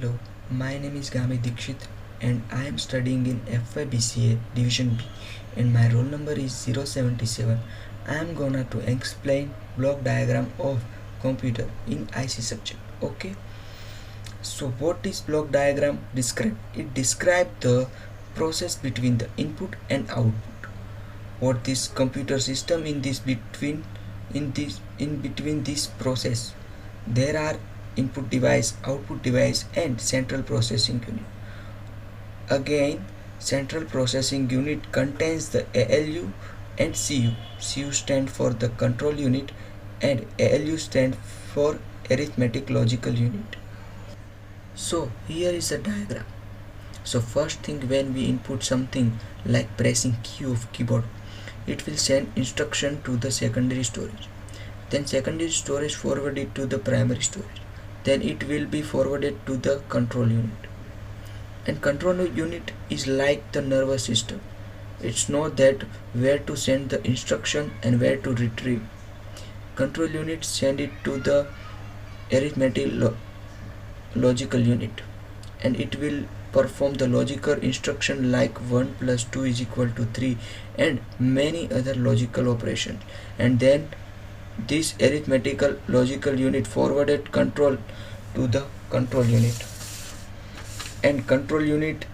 Hello, my name is Gami Dikshit and I am studying in FYBCA Division B and my roll number is 077. I am gonna to explain block diagram of computer in IC subject. Okay, so what is block diagram describe? It describes the process between the input and output. What this computer system in between this process, there are input device, output device and central processing unit. Again, central processing unit contains the ALU and CU. CU stand for the control unit and ALU stand for arithmetic logical unit. So here is a diagram. So first thing, when we input something like pressing key of keyboard, it will send instruction to the secondary storage. Then secondary storage forward it to the primary storage. Then it will be forwarded to the control unit. And control unit is like the nervous system. It's know that where to send the instruction and where to retrieve. Control unit send it to the arithmetic logical unit, and it will perform the logical instruction like 1 plus 2 is equal to 3 and many other logical operations. And then this arithmetical logical unit forwarded control to the control unit, and control unit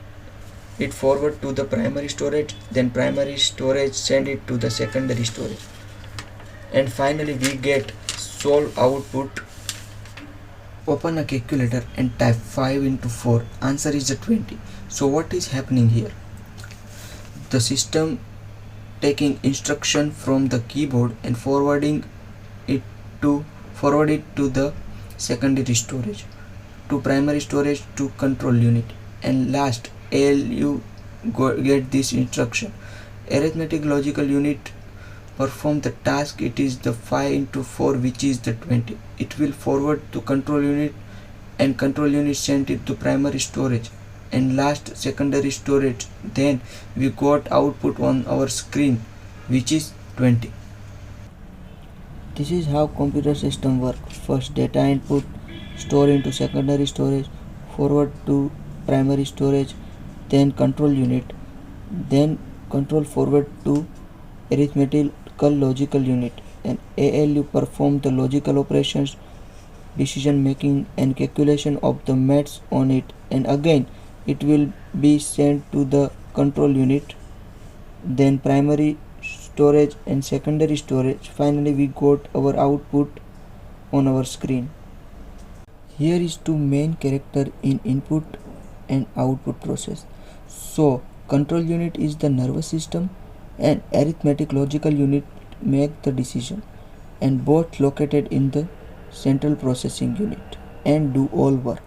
it forward to the primary storage. Then primary storage send it to the secondary storage, and finally we get solve output. Open a calculator and type 5 into 4, answer is a 20. So what is happening here? The system taking instruction from the keyboard and forward it to the secondary storage, to primary storage, to control unit, and last ALU get this instruction. Arithmetic logical unit perform the task. It is the 5 into 4 which is the 20. It will forward to control unit, and control unit sent it to primary storage and last secondary storage. Then we got output on our screen which is 20. This is how computer system work. First data input store into secondary storage, forward to primary storage, then control unit, then control forward to arithmetical logical unit, and ALU perform the logical operations, decision making and calculation of the maths on it, and again it will be sent to the control unit, then primary storage and secondary storage. Finally we got our output on our screen. Here is two main character in input and output process. So control unit is the nervous system and arithmetic logical unit make the decision, and both located in the central processing unit and do all work.